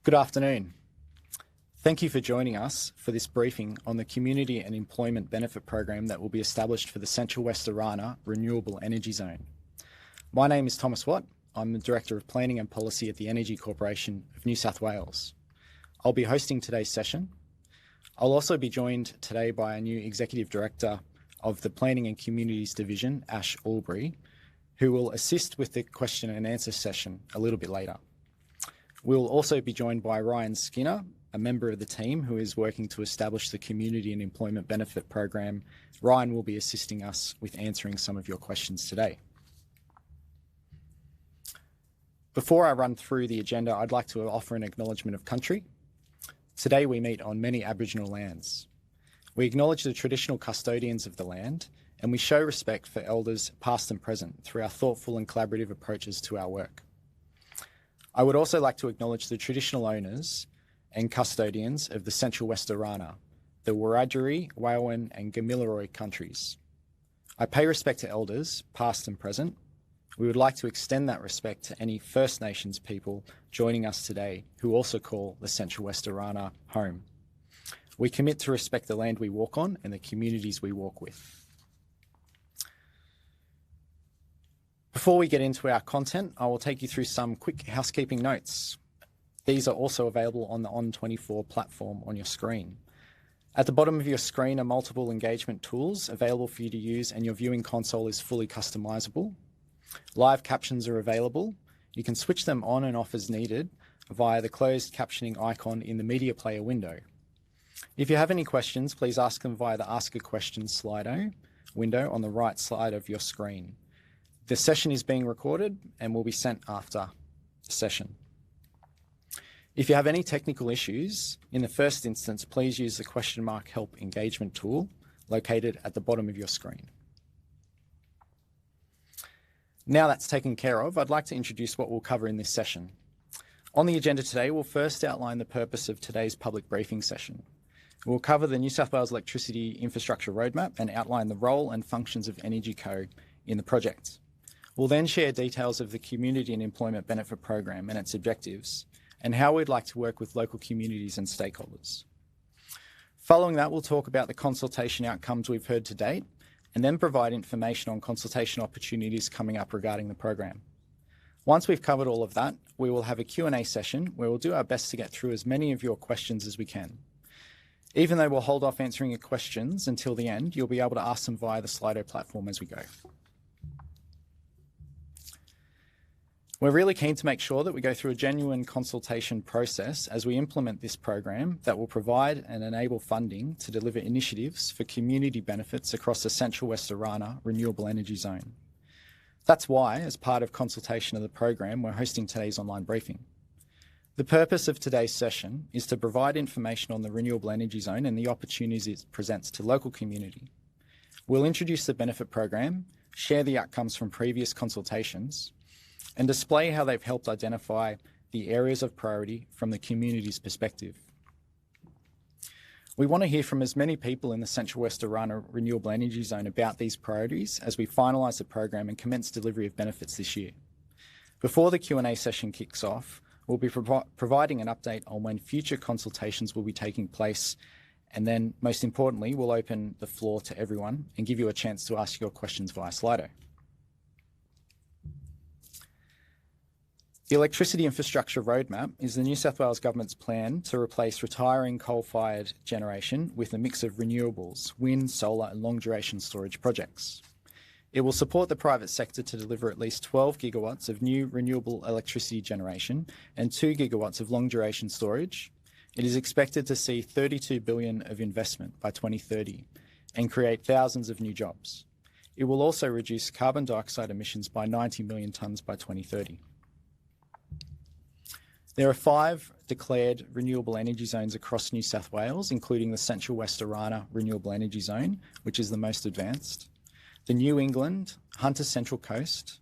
Good afternoon. Thank you for joining us for this briefing on the Community and Employment Benefit Program that will be established for the Central West Orana Renewable Energy Zone. My name is Thomas Watt. I'm the Director of Planning and Policy at the Energy Corporation of New South Wales. I'll be hosting today's session. I'll also be joined today by a new Executive Director of the Planning and Communities Division, Ash Albury, who will assist with the question and answer session a little bit later. We'll also be joined by Ryan Skinner, a member of the team who is working to establish the Community and Employment Benefit Program. Ryan will be assisting us with answering some of your questions today. Before I run through the agenda, I'd like to offer an acknowledgement of country. Today we meet on many Aboriginal lands. We acknowledge the traditional custodians of the land, and we show respect for elders past and present through our thoughtful and collaborative approaches to our work. I would also like to acknowledge the traditional owners and custodians of the Central West Orana, the Wiradjuri, Wailwan and Gamilaroi countries. I pay respect to elders, past and present. We would like to extend that respect to any First Nations people joining us today who also call the Central West Orana home. We commit to respect the land we walk on and the communities we walk with. Before we get into our content, I will take you through some quick housekeeping notes. These are also available on the On24 platform on your screen. At the bottom of your screen are multiple engagement tools available for you to use, and your viewing console is fully customizable. Live captions are available. You can switch them on and off as needed via the closed captioning icon in the media player window. If you have any questions, please ask them via the Ask a Question Slido window on the right side of your screen. The session is being recorded and will be sent after the session. If you have any technical issues, in the first instance, please use the question mark help engagement tool located at the bottom of your screen. Now that's taken care of, I'd like to introduce what we'll cover in this session. On the agenda today, we'll first outline the purpose of today's public briefing session. We'll cover the New South Wales Electricity Infrastructure Roadmap and outline the role and functions of EnergyCo in the project. We'll then share details of the Community and Employment Benefit Program and its objectives, and how we'd like to work with local communities and stakeholders. Following that, we'll talk about the consultation outcomes we've heard to date, and then provide information on consultation opportunities coming up regarding the program. Once we've covered all of that, we will have a Q&A session where we'll do our best to get through as many of your questions as we can. Even though we'll hold off answering your questions until the end, you'll be able to ask them via the Slido platform as we go. We're really keen to make sure that we go through a genuine consultation process as we implement this program that will provide and enable funding to deliver initiatives for community benefits across the Central West Orana Renewable Energy Zone. That's why, as part of consultation of the program, we're hosting today's online briefing. The purpose of today's session is to provide information on the Renewable Energy Zone and the opportunities it presents to local community. We'll introduce the benefit program, share the outcomes from previous consultations, and display how they've helped identify the areas of priority from the community's perspective. We want to hear from as many people in the Central West Orana Renewable Energy Zone about these priorities as we finalise the program and commence delivery of benefits this year. Before the Q&A session kicks off, we'll be providing an update on when future consultations will be taking place, and then, most importantly, we'll open the floor to everyone and give you a chance to ask your questions via Slido. The Electricity Infrastructure Roadmap is the New South Wales Government's plan to replace retiring coal-fired generation with a mix of renewables, wind, solar and long-duration storage projects. It will support the private sector to deliver at least 12 gigawatts of new renewable electricity generation and 2 gigawatts of long-duration storage. It is expected to see $32 billion of investment by 2030 and create thousands of new jobs. It will also reduce carbon dioxide emissions by 90 million tonnes by 2030. There are 5 declared renewable energy zones across New South Wales, including the Central West Orana Renewable Energy Zone, which is the most advanced, the New England, Hunter Central Coast,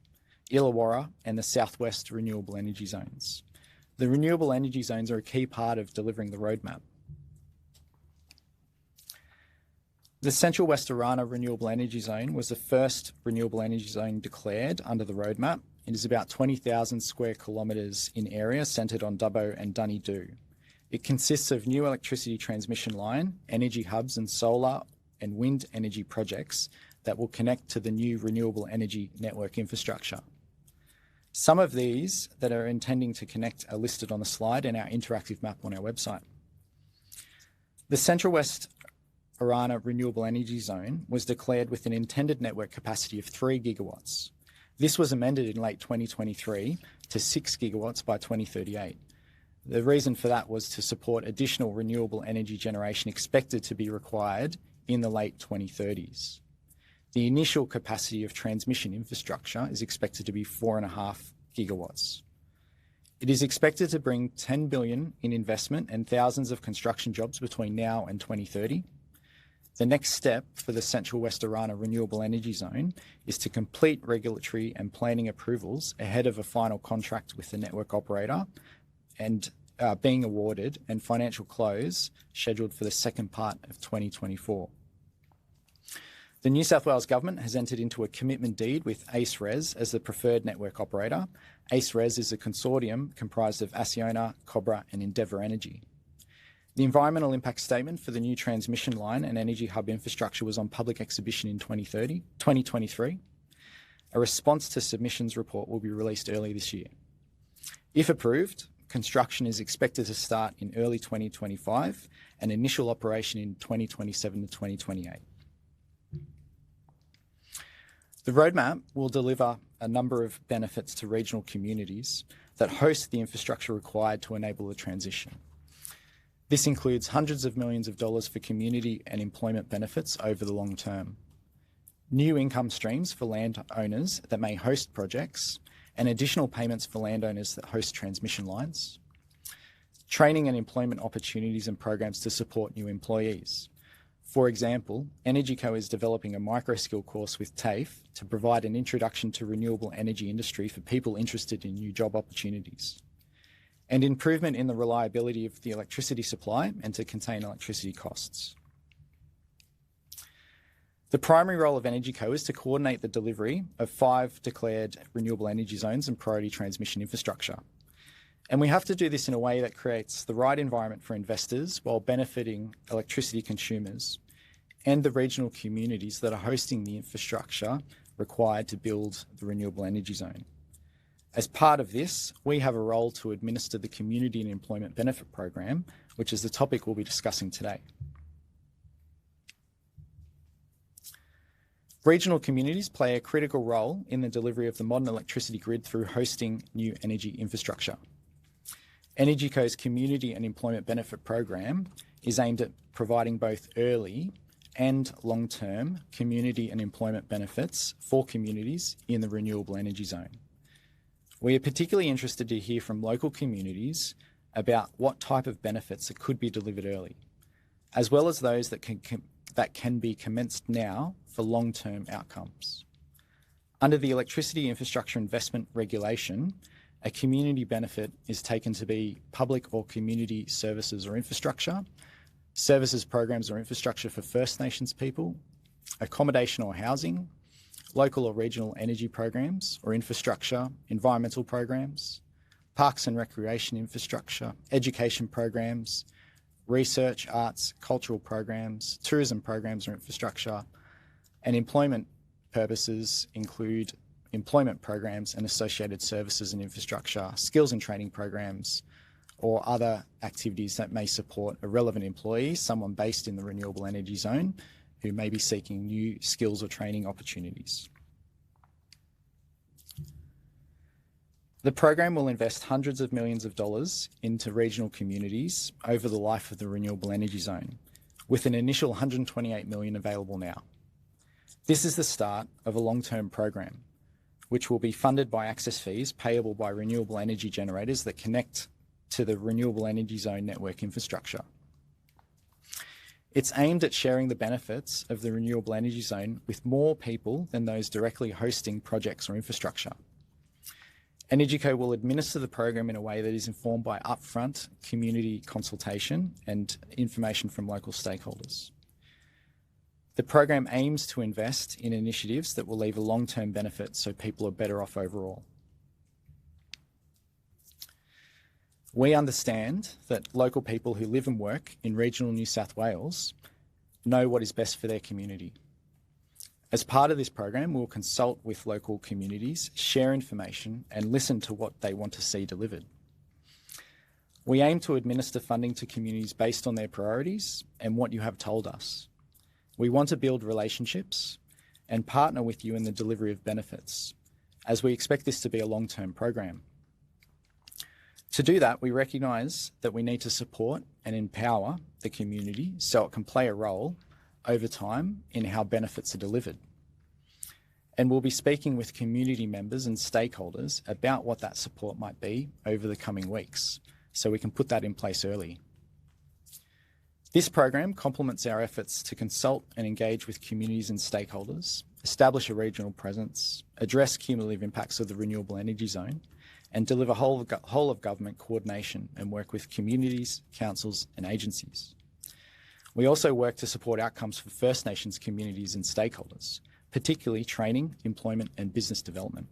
Illawarra and the Southwest Renewable Energy Zones. The renewable energy zones are a key part of delivering the roadmap. The Central West Orana Renewable Energy Zone was the first renewable energy zone declared under the roadmap It is about 20,000 square kilometres in area, centred on Dubbo and Dunedoo. It consists of new electricity transmission line, energy hubs and solar and wind energy projects that will connect to the new renewable energy network infrastructure. Some of these that are intending to connect are listed on the slide in our interactive map on our website. The Central West Orana Renewable Energy Zone was declared with an intended network capacity of 3 gigawatts. This was amended in late 2023 to 6 gigawatts by 2038. The reason for that was to support additional renewable energy generation expected to be required in the late 2030s. The initial capacity of transmission infrastructure is expected to be 4.5 gigawatts. It is expected to bring $10 billion in investment and thousands of construction jobs between now and 2030. The next step for the Central West Orana Renewable Energy Zone is to complete regulatory and planning approvals ahead of a final contract with the network operator and being awarded, and financial close scheduled for the second part of 2024. The New South Wales Government has entered into a commitment deed with ACE-RES as the preferred network operator. ACE-RES is a consortium comprised of Acciona, Cobra and Endeavour Energy. The environmental impact statement for the new transmission line and energy hub infrastructure was on public exhibition in 2023. A response to submissions report will be released early this year. If approved, construction is expected to start in early 2025 and initial operation in 2027 to 2028. The roadmap will deliver a number of benefits to regional communities that host the infrastructure required to enable the transition. This includes hundreds of millions of dollars for community and employment benefits over the long term, new income streams for landowners that may host projects, and additional payments for landowners that host transmission lines, training and employment opportunities and programs to support new employees. For example, EnergyCo is developing a micro-skill course with TAFE to provide an introduction to renewable energy industry for people interested in new job opportunities, and improvement in the reliability of the electricity supply and to contain electricity costs. The primary role of EnergyCo is to coordinate the delivery of 5 declared renewable energy zones and priority transmission infrastructure. And we have to do this in a way that creates the right environment for investors while benefiting electricity consumers and the regional communities that are hosting the infrastructure required to build the renewable energy zone. As part of this, we have a role to administer the Community and Employment Benefit Program, which is the topic we'll be discussing today. Regional communities play a critical role in the delivery of the modern electricity grid through hosting new energy infrastructure. EnergyCo's Community and Employment Benefit Program is aimed at providing both early and long-term community and employment benefits for communities in the renewable energy zone. We are particularly interested to hear from local communities about what type of benefits that could be delivered early, as well as those that can be commenced now for long-term outcomes. Under the Electricity Infrastructure Investment Regulation, a community benefit is taken to be public or community services or infrastructure, services, programs or infrastructure for First Nations people, accommodation or housing, local or regional energy programs or infrastructure, environmental programs, parks and recreation infrastructure, education programs, research, arts, cultural programs, tourism programs or infrastructure, and employment purposes include employment programs and associated services and infrastructure, skills and training programs, or other activities that may support a relevant employee, someone based in the renewable energy zone, who may be seeking new skills or training opportunities. The program will invest hundreds of millions of dollars into regional communities over the life of the renewable energy zone, with an initial $128 million available now. This is the start of a long-term program, which will be funded by access fees payable by renewable energy generators that connect to the renewable energy zone network infrastructure. It's aimed at sharing the benefits of the renewable energy zone with more people than those directly hosting projects or infrastructure. EnergyCo will administer the program in a way that is informed by upfront community consultation and information from local stakeholders. The program aims to invest in initiatives that will leave a long-term benefit so people are better off overall. We understand that local people who live and work in regional New South Wales know what is best for their community. As part of this program, we'll consult with local communities, share information, and listen to what they want to see delivered. We aim to administer funding to communities based on their priorities and what you have told us. We want to build relationships and partner with you in the delivery of benefits, as we expect this to be a long-term program. To do that, we recognise that we need to support and empower the community so it can play a role over time in how benefits are delivered. And we'll be speaking with community members and stakeholders about what that support might be over the coming weeks, so we can put that in place early. This program complements our efforts to consult and engage with communities and stakeholders, establish a regional presence, address cumulative impacts of the renewable energy zone, and deliver whole of government coordination and work with communities, councils and agencies. We also work to support outcomes for First Nations communities and stakeholders, particularly training, employment and business development.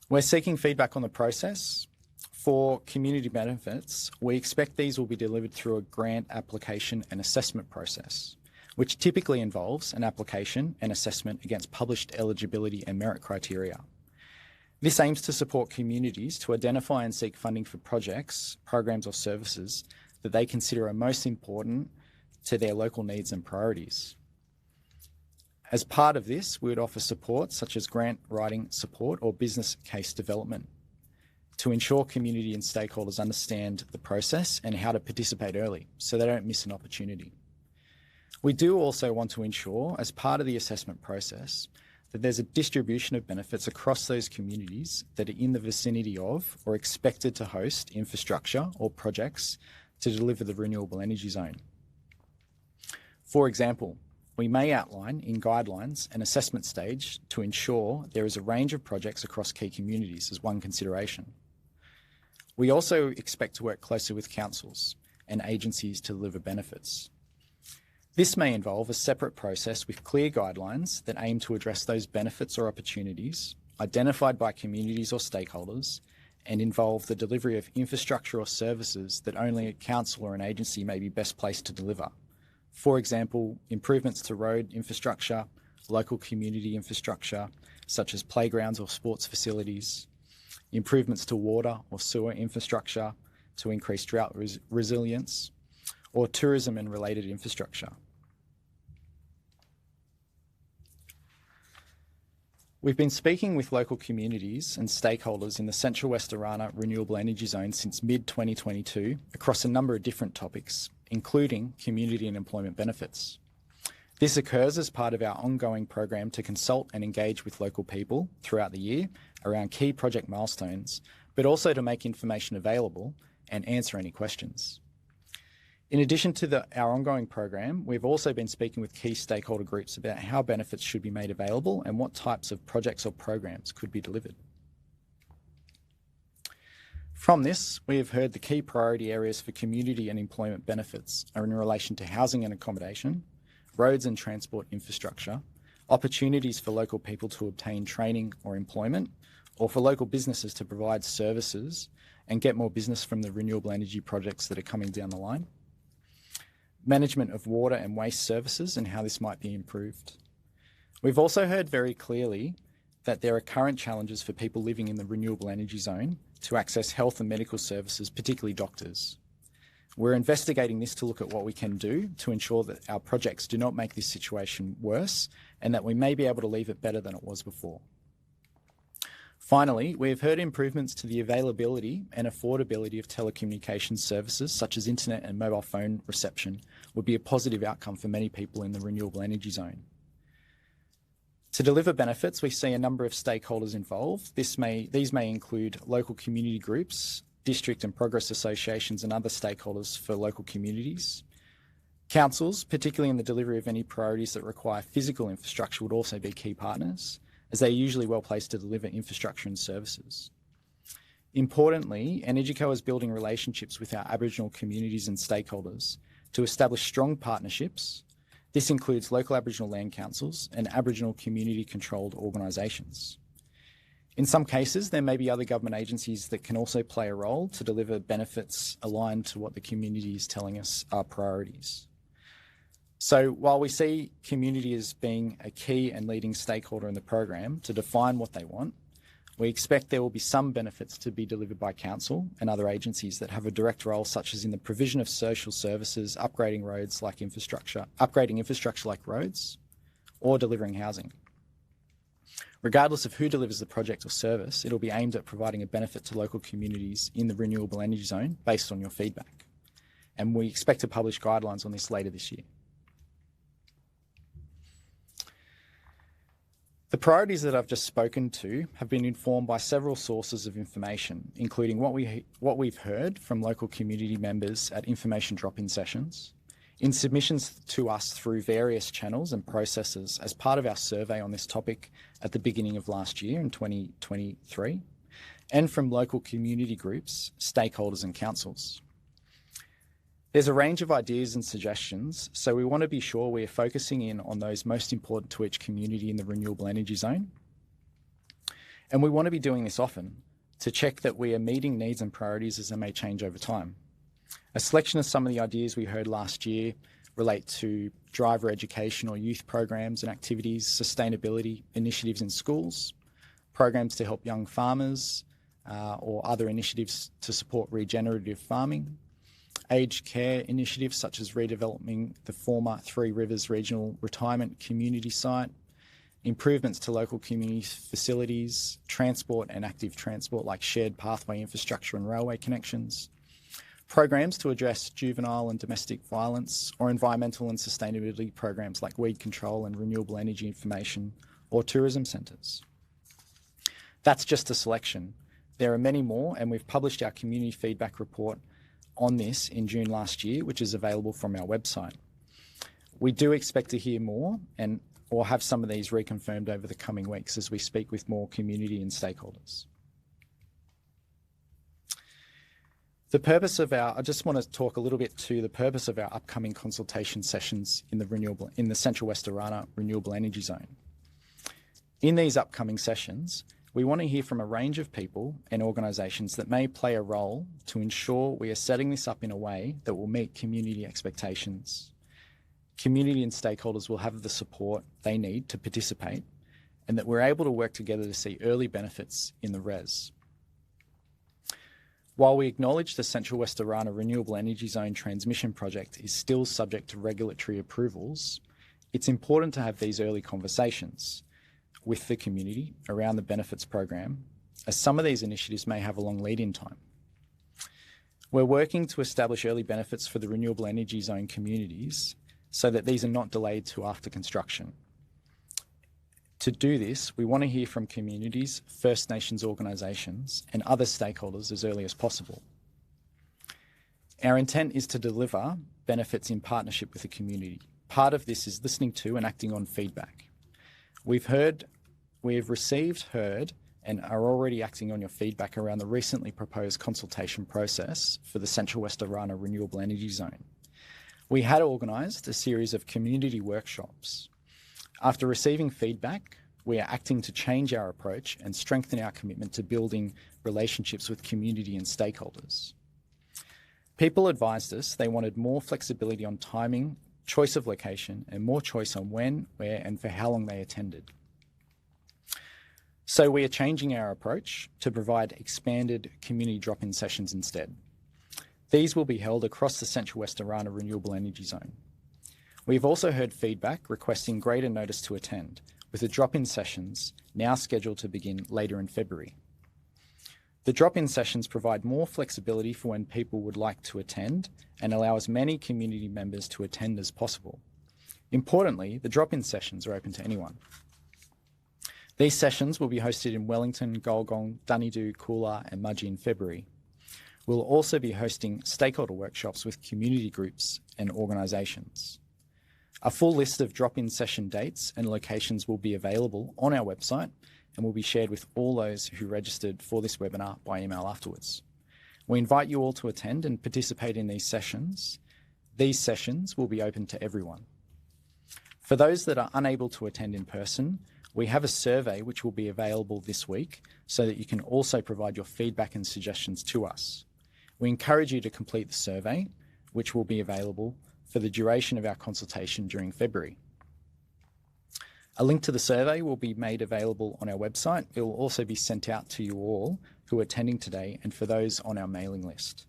We're seeking feedback on the process. For community benefits, we expect these will be delivered through a grant application and assessment process, which typically involves an application and assessment against published eligibility and merit criteria. This aims to support communities to identify and seek funding for projects, programs or services that they consider are most important to their local needs and priorities. As part of this, we would offer support such as grant writing support or business case development to ensure community and stakeholders understand the process and how to participate early so they don't miss an opportunity. We do also want to ensure, as part of the assessment process, that there's a distribution of benefits across those communities that are in the vicinity of or expected to host infrastructure or projects to deliver the renewable energy zone. For example, we may outline in guidelines an assessment stage to ensure there is a range of projects across key communities as one consideration. We also expect to work closely with councils and agencies to deliver benefits. This may involve a separate process with clear guidelines that aim to address those benefits or opportunities identified by communities or stakeholders and involve the delivery of infrastructure or services that only a council or an agency may be best placed to deliver. For example, improvements to road infrastructure, local community infrastructure, such as playgrounds or sports facilities, improvements to water or sewer infrastructure to increase drought resilience, or tourism and related infrastructure. We've been speaking with local communities and stakeholders in the Central West Orana Renewable Energy Zone since mid-2022 across a number of different topics, including community and employment benefits. This occurs as part of our ongoing program to consult and engage with local people throughout the year around key project milestones, but also to make information available and answer any questions. In addition to our ongoing program, we've also been speaking with key stakeholder groups about how benefits should be made available and what types of projects or programs could be delivered. From this, we have heard the key priority areas for community and employment benefits are in relation to housing and accommodation, roads and transport infrastructure, opportunities for local people to obtain training or employment, or for local businesses to provide services and get more business from the renewable energy projects that are coming down the line, management of water and waste services and how this might be improved. We've also heard very clearly that there are current challenges for people living in the renewable energy zone to access health and medical services, particularly doctors. We're investigating this to look at what we can do to ensure that our projects do not make this situation worse and that we may be able to leave it better than it was before. Finally, we have heard improvements to the availability and affordability of telecommunications services such as internet and mobile phone reception would be a positive outcome for many people in the renewable energy zone. To deliver benefits, we see a number of stakeholders involved. These may include local community groups, district and progress associations and other stakeholders for local communities. Councils, particularly in the delivery of any priorities that require physical infrastructure, would also be key partners, as they're usually well placed to deliver infrastructure and services. Importantly, EnergyCo is building relationships with our Aboriginal communities and stakeholders to establish strong partnerships. This includes local Aboriginal land councils and Aboriginal community-controlled organisations. In some cases, there may be other government agencies that can also play a role to deliver benefits aligned to what the community is telling us are priorities. So while we see community as being a key and leading stakeholder in the program to define what they want, we expect there will be some benefits to be delivered by council and other agencies that have a direct role, such as in the provision of social services, upgrading infrastructure like roads, or delivering housing. Regardless of who delivers the project or service, it'll be aimed at providing a benefit to local communities in the renewable energy zone based on your feedback. And we expect to publish guidelines on this later this year. The priorities that I've just spoken to have been informed by several sources of information, including what we've heard from local community members at information drop-in sessions, in submissions to us through various channels and processes as part of our survey on this topic at the beginning of last year in 2023, and from local community groups, stakeholders and councils. There's a range of ideas and suggestions, so we want to be sure we are focusing in on those most important to each community in the renewable energy zone. And we want to be doing this often to check that we are meeting needs and priorities as they may change over time. A selection of some of the ideas we heard last year relate to driver education or youth programs and activities, sustainability initiatives in schools, programs to help young farmers or other initiatives to support regenerative farming, aged care initiatives such as redeveloping the former Three Rivers Regional Retirement Community Site, improvements to local community facilities, transport and active transport like shared pathway infrastructure and railway connections, programs to address juvenile and domestic violence, or environmental and sustainability programs like weed control and renewable energy information, or tourism centres. That's just a selection. There are many more, and we've published our community feedback report on this in June last year, which is available from our website. We do expect to hear more or have some of these reconfirmed over the coming weeks as we speak with more community and stakeholders. I just want to talk a little bit to the purpose of our upcoming consultation sessions in the Central West Orana Renewable Energy Zone. In these upcoming sessions, we want to hear from a range of people and organisations that may play a role to ensure we are setting this up in a way that will meet community expectations. Community and stakeholders will have the support they need to participate, and that we're able to work together to see early benefits in the RES. While we acknowledge the Central West Orana Renewable Energy Zone transmission project is still subject to regulatory approvals, it's important to have these early conversations with the community around the benefits program, as some of these initiatives may have a long lead-in time. We're working to establish early benefits for the renewable energy zone communities so that these are not delayed to after construction. To do this, we want to hear from communities, First Nations organisations and other stakeholders as early as possible. Our intent is to deliver benefits in partnership with the community. Part of this is listening to and acting on feedback. We've received, heard and are already acting on your feedback around the recently proposed consultation process for the Central West Orana Renewable Energy Zone. We had organised a series of community workshops. After receiving feedback, we are acting to change our approach and strengthen our commitment to building relationships with community and stakeholders. People advised us they wanted more flexibility on timing, choice of location, and more choice on when, where, and for how long they attended. So we are changing our approach to provide expanded community drop-in sessions instead. These will be held across the Central West Orana Renewable Energy Zone. We've also heard feedback requesting greater notice to attend, with the drop-in sessions now scheduled to begin later in February. The drop-in sessions provide more flexibility for when people would like to attend and allow as many community members to attend as possible. Importantly, the drop-in sessions are open to anyone. These sessions will be hosted in Wellington, Golgong, Dunedoo, Coolah and Mudgee in February. We'll also be hosting stakeholder workshops with community groups and organisations. A full list of drop-in session dates and locations will be available on our website and will be shared with all those who registered for this webinar by email afterwards. We invite you all to attend and participate in these sessions. These sessions will be open to everyone. For those that are unable to attend in person, We have a survey which will be available this week so that you can also provide your feedback and suggestions to us. We encourage you to complete the survey, which will be available for the duration of our consultation during February. A link to the survey will be made available on our website. It will also be sent out to you all who are attending today and for those on our mailing list.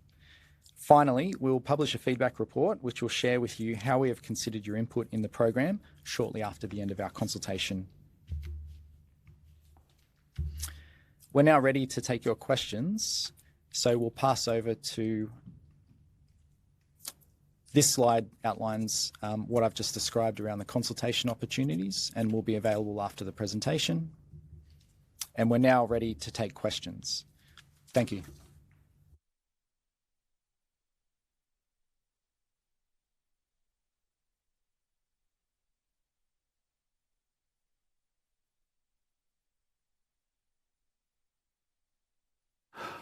Finally, we will publish a feedback report which will share with you how we have considered your input in the program shortly after the end of our consultation. We're now ready to take your questions, so we'll pass over to this slide outlines what I've just described around the consultation opportunities and will be available after the presentation. And we're now ready to take questions. Thank you.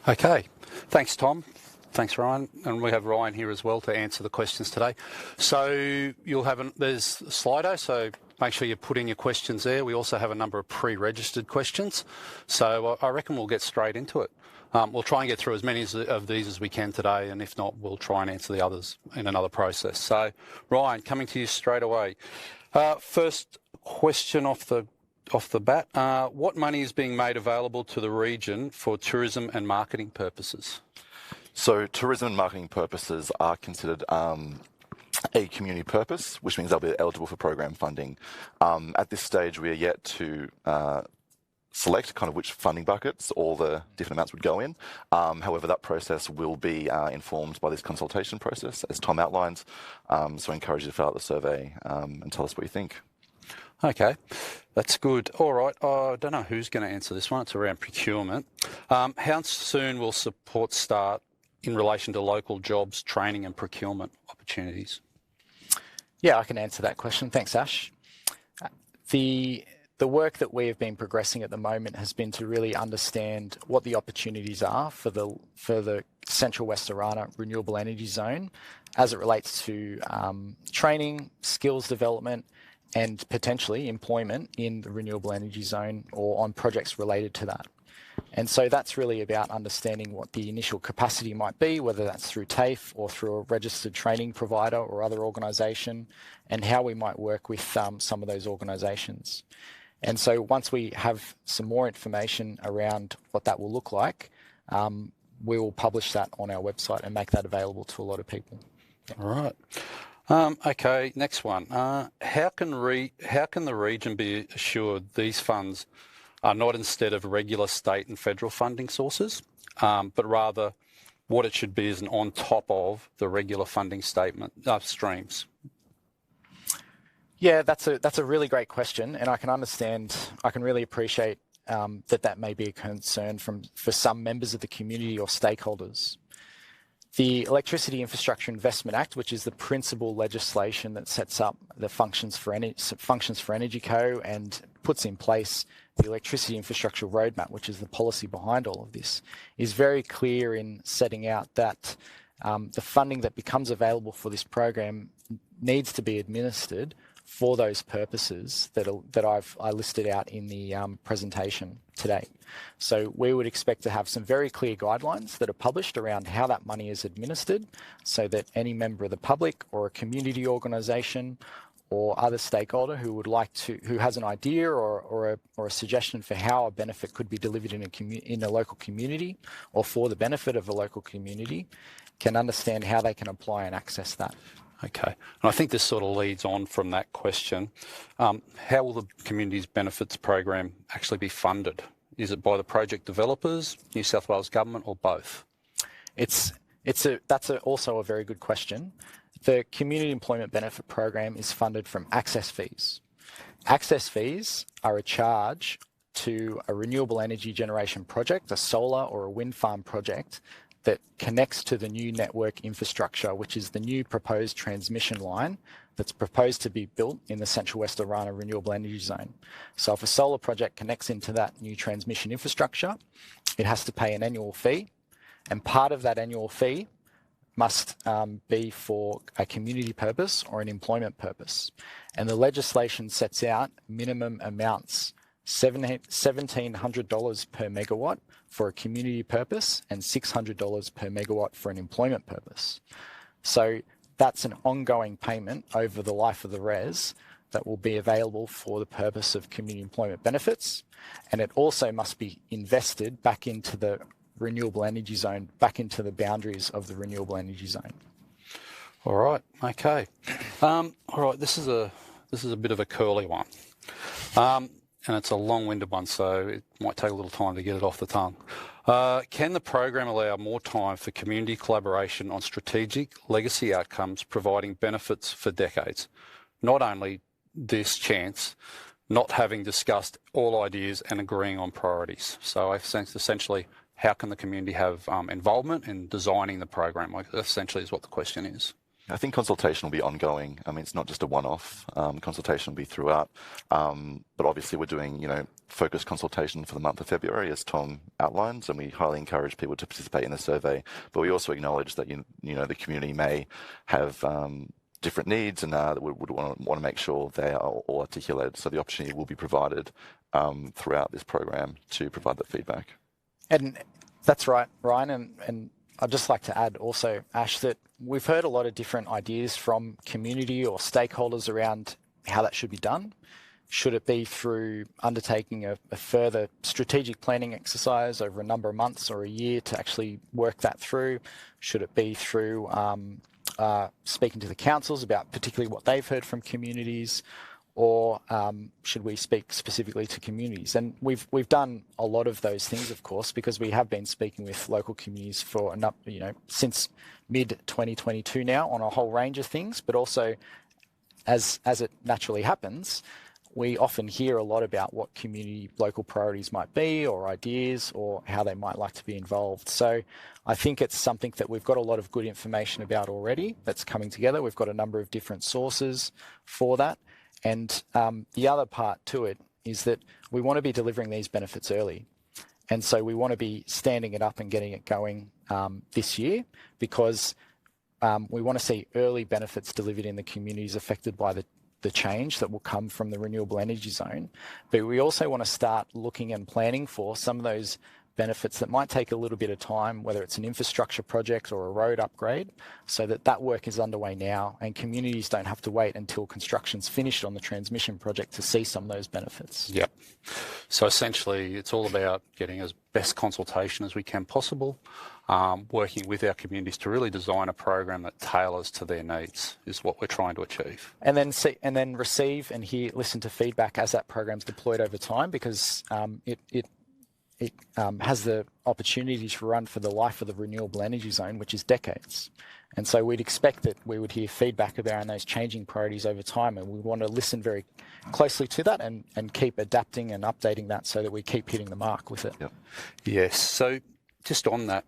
Okay, thanks Tom. Thanks Ryan, and we have Ryan here as well to answer the questions today. So you'll have there's a Slido, so make sure you put in your questions there. We also have a number of pre-registered questions, so I reckon we'll get straight into it. We'll try and get through as many of these as we can today, and if not, we'll try and answer the others in another process. So Ryan, coming to you straight away. First question off the bat, what money is being made available to the region for tourism and marketing purposes? So tourism and marketing purposes are considered a community purpose, which means they'll be eligible for program funding. At this stage, we are yet to select kind of which funding buckets all the different amounts would go in. However, that process will be informed by this consultation process, as Tom outlined. So I encourage you to fill out the survey and tell us what you think. Okay, that's good. All right, I don't know who's going to answer this one. It's around procurement. How soon will support start in relation to local jobs, training and procurement opportunities? Yeah, I can answer that question. Thanks, Ash. The work that we have been progressing at the moment has been to really understand what the opportunities are for the Central West Orana Renewable Energy Zone as it relates to training, skills development, and potentially employment in the renewable energy zone or on projects related to that. And so that's really about understanding what the initial capacity might be, whether that's through TAFE or through a registered training provider or other organisation, and how we might work with some of those organisations. And so once we have some more information around what that will look like, we will publish that on our website and make that available to a lot of people. All right. Okay, next one. How can the region be assured these funds are not instead of regular state and federal funding sources, but rather what it should be is an on top of the regular funding streams? Yeah, that's a really great question, and I can really appreciate that may be a concern for some members of the community or stakeholders. The Electricity Infrastructure Investment Act, which is the principal legislation that sets up the functions for EnergyCo and puts in place the Electricity Infrastructure Roadmap, which is the policy behind all of this, is very clear in setting out that the funding that becomes available for this program needs to be administered for those purposes that I listed out in the presentation today. So we would expect to have some very clear guidelines that are published around how that money is administered, so that any member of the public or a community organisation or other stakeholder who has an idea or a suggestion for how a benefit could be delivered in a local community or for the benefit of a local community can understand how they can apply and access that. Okay, and I think this sort of leads on from that question. How will the Communities Benefits Program actually be funded? Is it by the project developers, New South Wales Government, or both? That's also a very good question. The Community Employment Benefit Program is funded from access fees. Access fees are a charge to a renewable energy generation project, a solar or a wind farm project, that connects to the new network infrastructure, which is the new proposed transmission line that's proposed to be built in the Central West Orana Renewable Energy Zone. So if a solar project connects into that new transmission infrastructure, it has to pay an annual fee, and part of that annual fee must be for a community purpose or an employment purpose. And the legislation sets out minimum amounts $1,700 per megawatt for a community purpose and $600 per megawatt for an employment purpose. So that's an ongoing payment over the life of the RES that will be available for the purpose of community employment benefits. And it also must be invested back into the renewable energy zone, back into the boundaries of the renewable energy zone. All right. Okay. All right. This is a bit of a curly one, and it's a long-winded one, so it might take a little time to get it off the tongue. Can the program allow more time for community collaboration on strategic legacy outcomes, providing benefits for decades? Not only this chance, not having discussed all ideas and agreeing on priorities. So essentially, how can the community have involvement in designing the program? Like, essentially is what the question is. I think consultation will be ongoing. I mean, it's not just a one-off. Consultation will be throughout. But obviously we're doing, focused consultation for the month of February, as Tom outlines, and we highly encourage people to participate in the survey. But we also acknowledge that, the community may have different needs and that we would want to make sure they are all articulated. So the opportunity will be provided throughout this program to provide that feedback. And that's right, Ryan. And I'd just like to add also, Ash, that we've heard a lot of different ideas from community or stakeholders around how that should be done. Should it be through undertaking a further strategic planning exercise over a number of months or a year to actually work that through? Should it be through speaking to the councils about particularly what they've heard from communities? Or should we speak specifically to communities? And we've done a lot of those things, of course, because we have been speaking with local communities for since mid-2022 now on a whole range of things. But also, as it naturally happens, we often hear a lot about what community local priorities might be, or ideas, or how they might like to be involved. So I think it's something that we've got a lot of good information about already that's coming together. We've got a number of different sources for that. And the other part to it is that we want to be delivering these benefits early. And so we want to be standing it up and getting it going this year, because we want to see early benefits delivered in the communities affected by the change that will come from the renewable energy zone. But we also want to start looking and planning for some of those benefits that might take a little bit of time, whether it's an infrastructure project or a road upgrade, so that work is underway now and communities don't have to wait until construction's finished on the transmission project to see some of those benefits. Yep. So essentially it's all about getting as best consultation as we can possible, working with our communities to really design a program that tailors to their needs is what we're trying to achieve. And then receive and listen to feedback as that program's deployed over time, because it has the opportunity to run for the life of the renewable energy zone, which is decades. And so we'd expect that we would hear feedback around those changing priorities over time, and we want to listen very closely to that and keep adapting and updating that so that we keep hitting the mark with it. Yep. Yes. So just on that,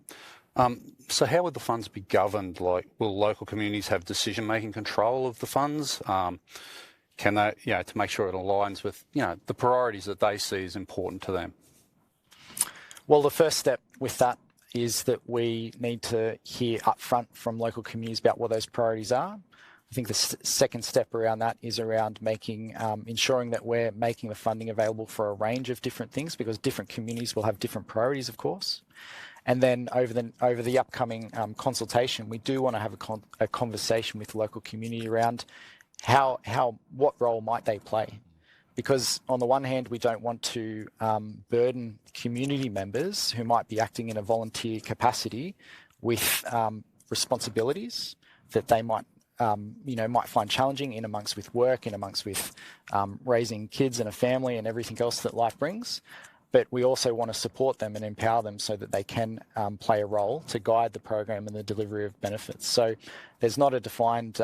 so how would the funds be governed? Like, will local communities have decision-making control of the funds? Can they, to make sure it aligns with, the priorities that they see as important to them? Well, the first step with that is that we need to hear upfront from local communities about what those priorities are. I think the second step around that is around ensuring that we're making the funding available for a range of different things, because different communities will have different priorities, of course. And then over the upcoming consultation, we do want to have a conversation with the local community around what role might they play. Because on the one hand, we don't want to burden community members who might be acting in a volunteer capacity with responsibilities that they might find challenging in amongst with work, in amongst with raising kids and a family and everything else that life brings. But we also want to support them and empower them so that they can play a role to guide the program and the delivery of benefits. So there's not a defined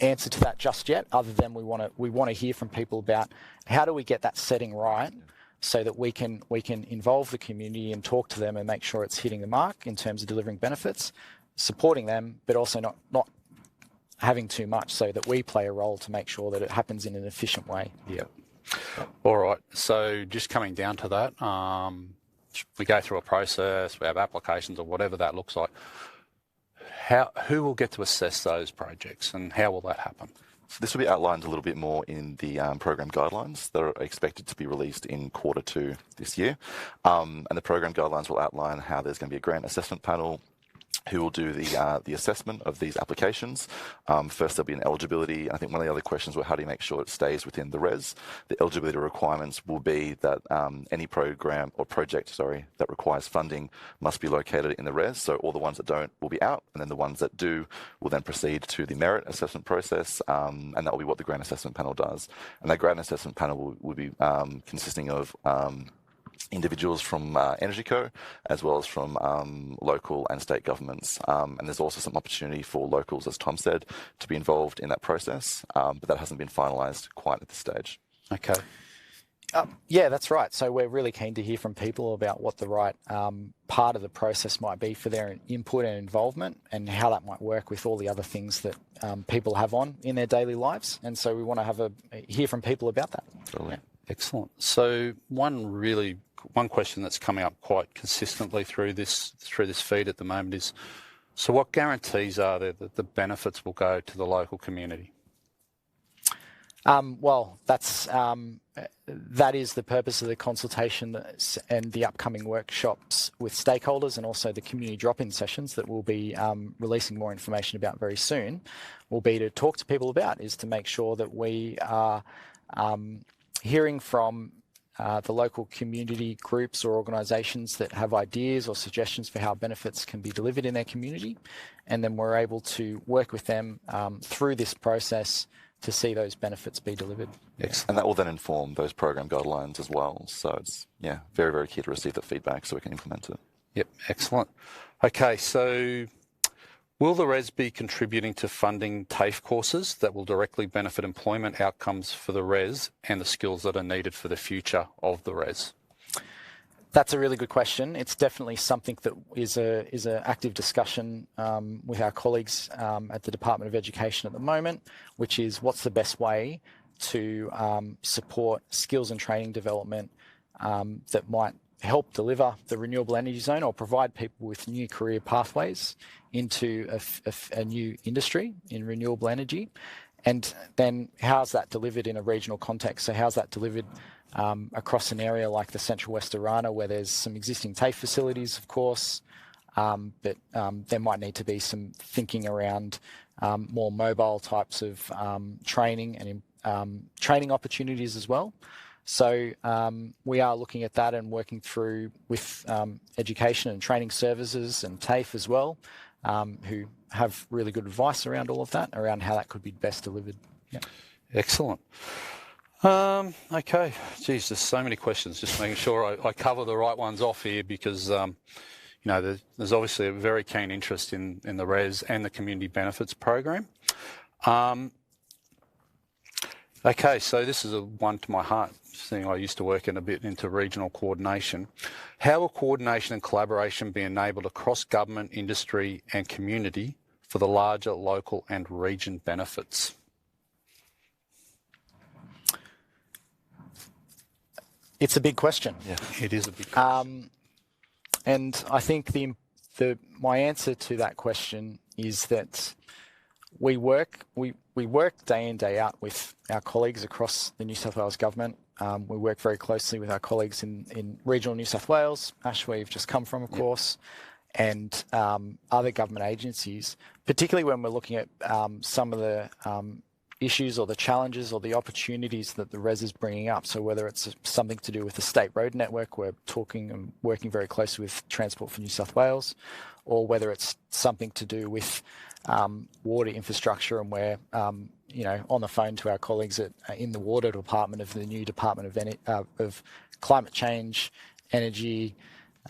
answer to that just yet, other than we want to hear from people about how do we get that setting right, so that we can involve the community and talk to them and make sure it's hitting the mark in terms of delivering benefits, supporting them, but also not having too much, so that we play a role to make sure that it happens in an efficient way. Yeah. All right. So just coming down to that, we go through a process, we have applications or whatever that looks like. Who will get to assess those projects, and how will that happen? So this will be outlined a little bit more in the program guidelines that are expected to be released in Q2 this year. And the program guidelines will outline how there's going to be a grant assessment panel who will do the assessment of these applications. First, there'll be an eligibility. I think one of the other questions were how do you make sure it stays within the RES? The eligibility requirements will be that any program or project, that requires funding must be located in the RES. So all the ones that don't will be out, and then the ones that do will then proceed to the merit assessment process, and that will be what the grant assessment panel does. And that grant assessment panel will be consisting of individuals from EnergyCo as well as from local and state governments. And there's also some opportunity for locals, as Tom said, to be involved in that process, but that hasn't been finalised quite at this stage. Okay. Yeah, that's right. So we're really keen to hear from people about what the right part of the process might be for their input and involvement, and how that might work with all the other things that people have on in their daily lives. And so we want to hear from people about that. Totally. Yeah. Excellent. So one question that's coming up quite consistently through this feed at the moment is, so what guarantees are there that the benefits will go to the local community? Well, that is the purpose of the consultation and the upcoming workshops with stakeholders, and also the community drop-in sessions that we'll be releasing more information about very soon, will be to talk to people about, is to make sure that we are hearing from the local community groups or organisations that have ideas or suggestions for how benefits can be delivered in their community, and then we're able to work with them through this process to see those benefits be delivered. Excellent. And that will then inform those program guidelines as well. So it's, very, very key to receive that feedback so we can implement it. Yep, excellent. Okay, so will the RES be contributing to funding TAFE courses that will directly benefit employment outcomes for the RES and the skills that are needed for the future of the RES? That's a really good question. It's definitely something that is a active discussion with our colleagues at the Department of Education at the moment, which is what's the best way to support skills and training development that might help deliver the renewable energy zone, or provide people with new career pathways into a new industry in renewable energy. And then how's that delivered in a regional context? So how's that delivered across an area like the Central West Orana, where there's some existing TAFE facilities, of course, but there might need to be some thinking around more mobile types of training and training opportunities as well. So we are looking at that and working through with education and training services and TAFE as well, who have really good advice around all of that, around how that could be best delivered. Yeah. Excellent. Okay. Geez, there's so many questions. Just making sure I cover the right ones off here, because there's obviously a very keen interest in the RES and the community benefits program. Okay, so this is one to my heart, seeing I used to work into regional coordination. How will coordination and collaboration be enabled across government, industry and community for the larger local and region benefits? It's a big question. Yeah, it is a big question. And I think my answer to that question is that we work day in, day out with our colleagues across the New South Wales government. We work very closely with our colleagues in regional New South Wales, Ash, where you've just come from, of course, and other government agencies, particularly when we're looking at some of the issues or the challenges or the opportunities that the RES is bringing up. So whether it's something to do with the state road network, we're talking and working very closely with Transport for New South Wales, or whether it's something to do with water infrastructure, and we're on the phone to our colleagues in the water department of the new Department of Climate Change, Energy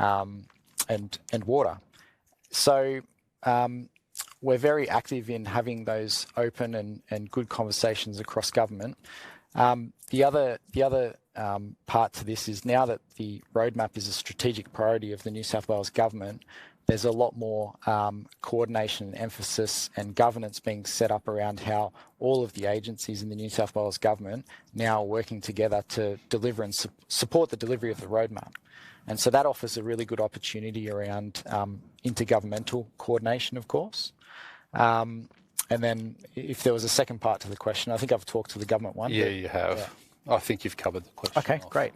and Water. So we're very active in having those open and good conversations across government. The other part to this is, now that the roadmap is a strategic priority of the New South Wales government, there's a lot more coordination and emphasis and governance being set up around how all of the agencies in the New South Wales government now are working together to deliver and support the delivery of the roadmap. And so that offers a really good opportunity around intergovernmental coordination, of course. And then if there was a second part to the question, I think I've talked to the government one. Yeah, you have. Yeah. I think you've covered the question. Okay, great.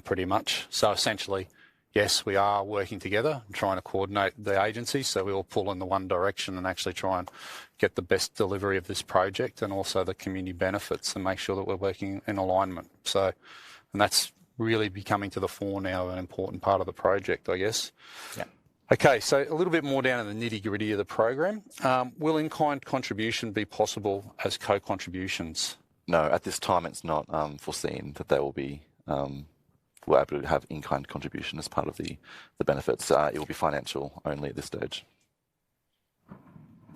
Pretty much. So essentially, yes, we are working together and trying to coordinate the agencies so we all pull in the one direction and actually try and get the best delivery of this project and also the community benefits and make sure that we're working in alignment. So, and that's really becoming to the fore now, an important part of the project, I guess. Yeah. Okay, so a little bit more down in the nitty-gritty of the program. Will in-kind contribution be possible as co-contributions? No, at this time it's not foreseen that there will be we're able to have in-kind contribution as part of the benefits. It will be financial only at this stage.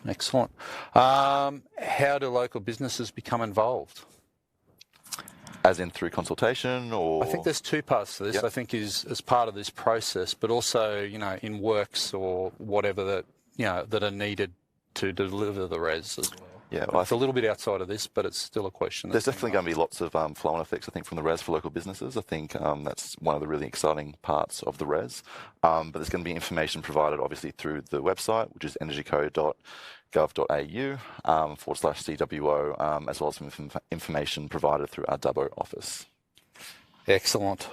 Excellent. How do local businesses become involved? As in through consultation, or? I think there's two parts to this. Yep. I think is as part of this process, but also, in works or whatever that, that are needed to deliver the res as well. Yeah, well, it's a little bit outside of this, but it's still a question. There's definitely going to be lots of flow-on effects, I think, from the res for local businesses. I think that's one of the really exciting parts of the res. But there's going to be information provided, obviously, through the website, which is energyco.gov.au/CWO, as well as some information provided through our Dubbo office. Excellent.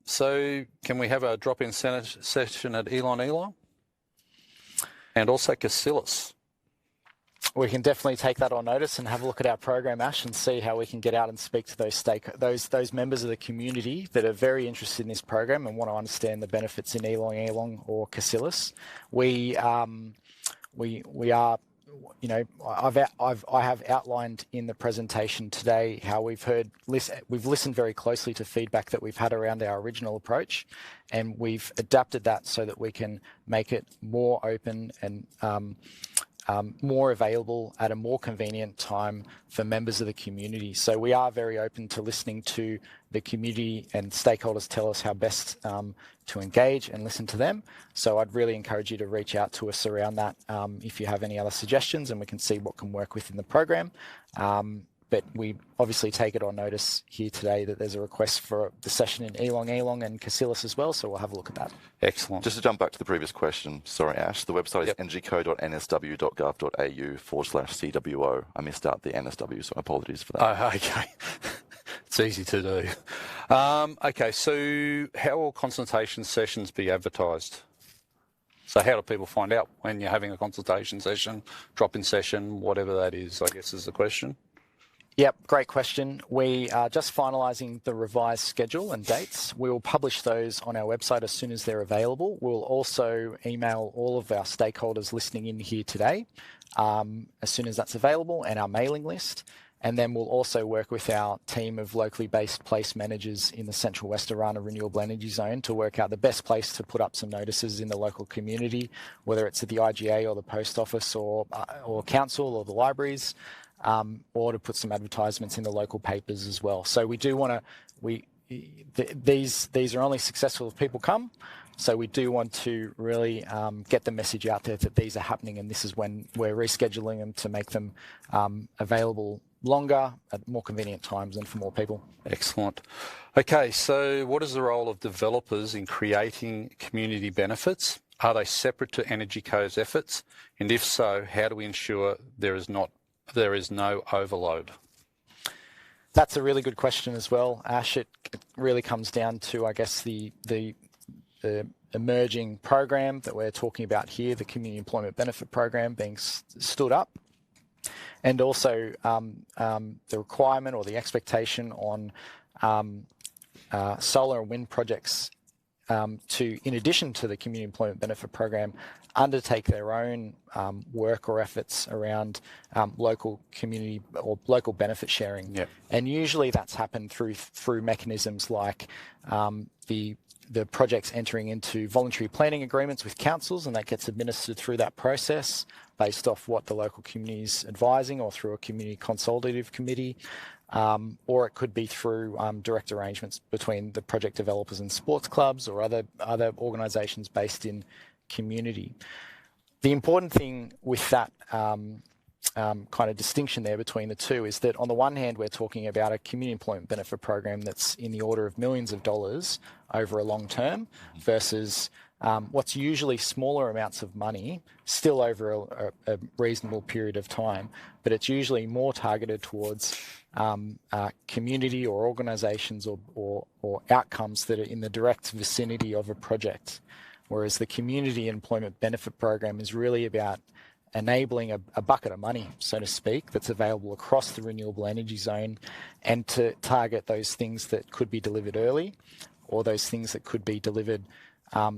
So can we have a drop-in session at Elon? And also Casillas? We can definitely take that on notice and have a look at our program, Ash, and see how we can get out and speak to those members of the community that are very interested in this program and want to understand the benefits in Elong or Casillas. I have outlined in the presentation today how we've listened very closely to feedback that we've had around our original approach, and we've adapted that so that we can make it more open and more available at a more convenient time for members of the community. So we are very open to listening to the community, and stakeholders tell us how best to engage and listen to them. So I'd really encourage you to reach out to us around that if you have any other suggestions, and we can see what can work within the program. But we obviously take it on notice here today that there's a request for the session in Elong and Casillas as well, so we'll have a look at that. Excellent. Just to jump back to the previous question, sorry, Ash, the website is energyco.nsw.gov.au/CWO. I missed out the NSW, so apologies for that. Oh, okay. It's easy to do. Okay, so how will consultation sessions be advertised? So how do people find out when you're having a consultation session, drop-in session, whatever that is, I guess is the question? Yep, great question. We are just finalising the revised schedule and dates. We will publish those on our website as soon as they're available. We'll also email all of our stakeholders listening in here today as soon as that's available, and our mailing list. And then we'll also work with our team of locally based place managers in the Central West Arana Renewable Energy Zone to work out the best place to put up some notices in the local community, whether it's at the IGA or the post office or council or the libraries. Or to put some advertisements in the local papers as well. So we do want to, these are only successful if people come. So we do want to really get the message out there that these are happening, and this is when we're rescheduling them to make them available longer at more convenient times and for more people. Excellent. Okay, so what is the role of developers in creating community benefits? Are they separate to EnergyCo's efforts? And if so, how do we ensure there is no overload? That's a really good question as well, Ash. It really comes down to, I guess, the emerging program that we're talking about here, the Community Employment Benefit Program being stood up, and also the requirement or the expectation on solar and wind projects to, in addition to the Community Employment Benefit Program, undertake their own work or efforts around local community or local benefit sharing. Yep. And usually that's happened through mechanisms like the projects entering into voluntary planning agreements with councils, and that gets administered through that process based off what the local community is advising, or through a community consultative committee. Or it could be through direct arrangements between the project developers and sports clubs or other organisations based in community. The important thing with that kind of distinction there between the two is that on the one hand, we're talking about a community employment benefit program that's in the order of millions of dollars over a long term versus what's usually smaller amounts of money, still over a reasonable period of time, but it's usually more targeted towards community or organisations or outcomes that are in the direct vicinity of a project. Whereas the Community Employment Benefit Program is really about enabling a bucket of money, so to speak, that's available across the renewable energy zone, and to target those things that could be delivered early or those things that could be delivered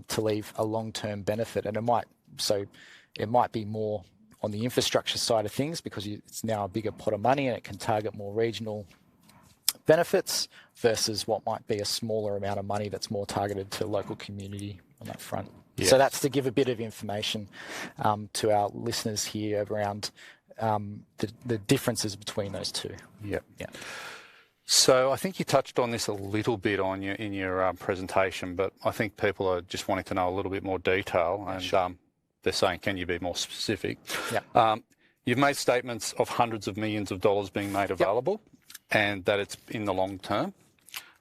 to leave a long-term benefit. And it might be more on the infrastructure side of things because it's now a bigger pot of money and it can target more regional benefits versus what might be a smaller amount of money that's more targeted to local community on that front. Yes. So that's to give a bit of information to our listeners here around the differences between those two. Yep. Yeah. So I think you touched on this a little bit in your presentation, but I think people are just wanting to know a little bit more detail, and sure. They're saying, can you be more specific? Yeah. You've made statements of hundreds of millions of dollars being made available, and that it's in the long term.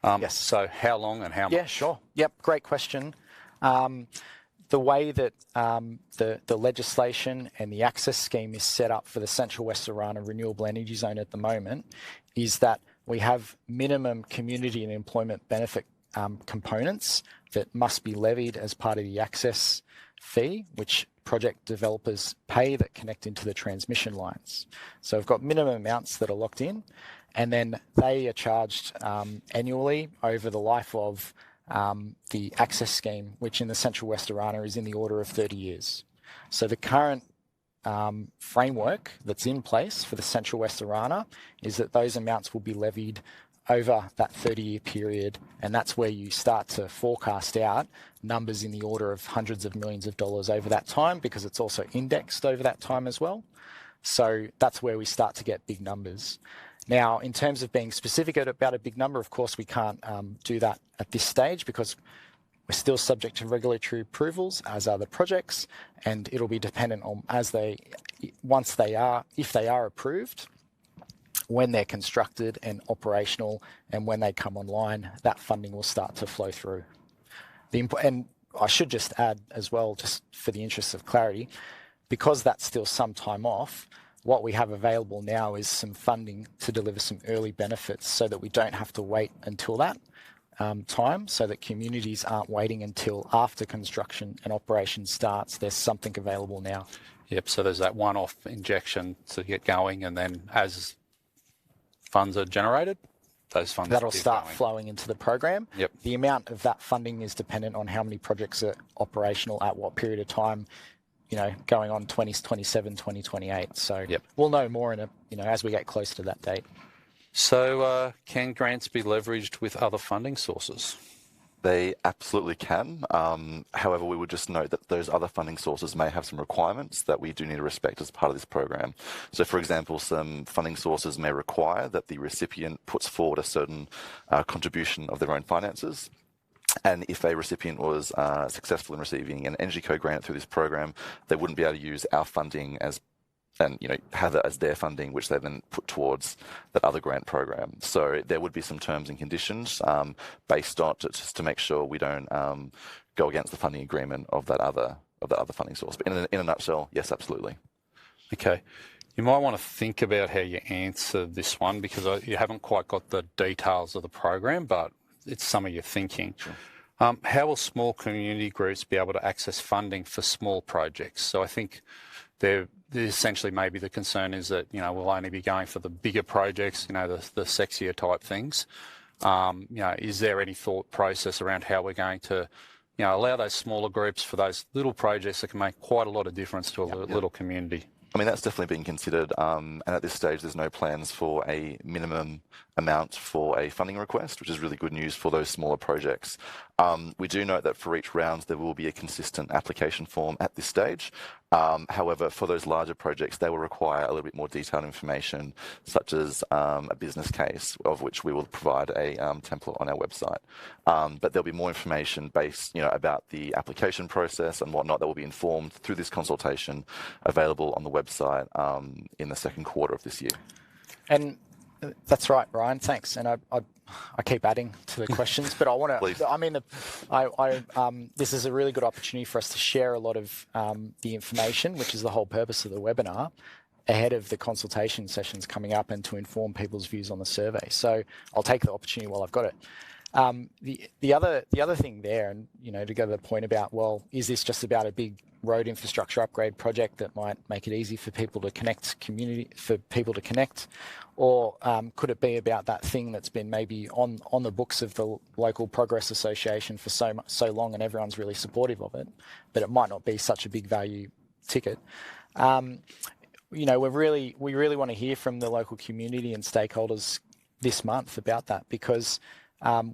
Yes. So how long and how much? Yeah, sure. Yep, great question. The way that the legislation and the access scheme is set up for the Central West Orana Renewable Energy Zone at the moment is that we have minimum community and employment benefit components that must be levied as part of the access fee, which project developers pay that connect into the transmission lines. So we've got minimum amounts that are locked in, and then they are charged annually over the life of the access scheme, which in the Central West Orana is in the order of 30 years. So the current framework that's in place for the Central West Orana is that those amounts will be levied over that 30-year period, and that's where you start to forecast out numbers in the order of hundreds of millions of dollars over that time, because it's also indexed over that time as well. So that's where we start to get big numbers. Now, in terms of being specific about a big number, of course, we can't do that at this stage because we're still subject to regulatory approvals, as are the projects, and it'll be dependent on if they are approved, when they're constructed and operational, and when they come online, that funding will start to flow through. And I should just add as well, just for the interest of clarity, because that's still some time off, what we have available now is some funding to deliver some early benefits so that we don't have to wait until that time, so that communities aren't waiting until after construction and operation starts. There's something available now. Yep, so there's that one-off injection to get going, and then as funds are generated, those funds that'll start flowing into the program. Yep. The amount of that funding is dependent on how many projects are operational at what period of time, going on 2027, 2028. So yep. We'll know more as we get closer to that date. So can grants be leveraged with other funding sources? They absolutely can. However, we would just note that those other funding sources may have some requirements that we do need to respect as part of this program. So, for example, some funding sources may require that the recipient puts forward a certain contribution of their own finances. And if a recipient was successful in receiving an EnergyCo grant through this program, they wouldn't be able to use our funding have that as their funding, which they then put towards that other grant program. So there would be some terms and conditions based on just to make sure we don't go against the funding agreement of that other funding source. But in a nutshell, yes, absolutely. Okay. You might want to think about how you answer this one, because you haven't quite got the details of the program, but it's some of your thinking. Sure. How will small community groups be able to access funding for small projects? So I think essentially maybe the concern is that, we'll only be going for the bigger projects, the sexier type things. Is there any thought process around how we're going to, allow those smaller groups for those little projects that can make quite a lot of difference to a little community? I mean, that's definitely being considered, and at this stage there's no plans for a minimum amount for a funding request, which is really good news for those smaller projects. We do note that for each round there will be a consistent application form at this stage. However, for those larger projects, they will require a little bit more detailed information, such as a business case, of which we will provide a template on our website. But there'll be more information based, about the application process and whatnot that will be informed through this consultation, available on the website in the second quarter of this year. And That's right, Ryan. Thanks. And I keep adding to the questions, but I want Please. to. I mean, this is a really good opportunity for us to share a lot of the information, which is the whole purpose of the webinar, ahead of the consultation sessions coming up, and to inform people's views on the survey. So I'll take the opportunity while I've got it. The other thing there, and to go to the point about, well, is this just about a big road infrastructure upgrade project that might make it easy for people to connect, or could it be about that thing that's been maybe on the books of the local Progress Association for so long, and everyone's really supportive of it, but it might not be such a big value ticket? We really want to hear from the local community and stakeholders this month about that, because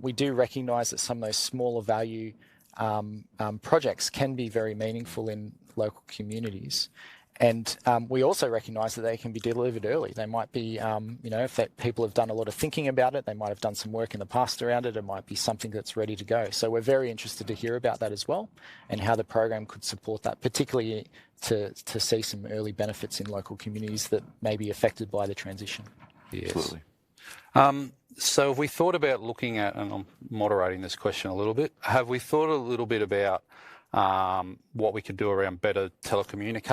we do recognise that some of those smaller value projects can be very meaningful in local communities. And we also recognise that they can be delivered early. They might be, if people have done a lot of thinking about it, they might have done some work in the past around it, it might be something that's ready to go. So we're very interested to hear about that as well, and how the program could support that, particularly to see some early benefits in local communities that may be affected by the transition. Yes. Absolutely. So have we thought about looking at, and I'm moderating this question a little bit, have we thought a little bit about what we could do around better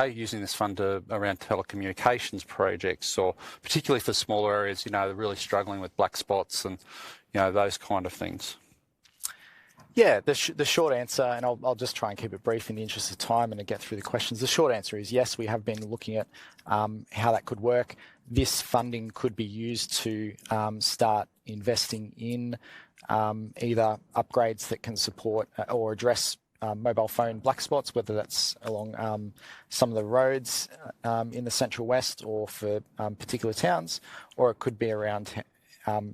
using this fund around telecommunications projects, or particularly for smaller areas, they're really struggling with black spots and, those kind of things? Yeah, the short answer, and I'll just try and keep it brief in the interest of time and to get through the questions. The short answer is yes, we have been looking at how that could work. This funding could be used to start investing in either upgrades that can support or address mobile phone black spots, whether that's along some of the roads in the Central West or for particular towns, or it could be around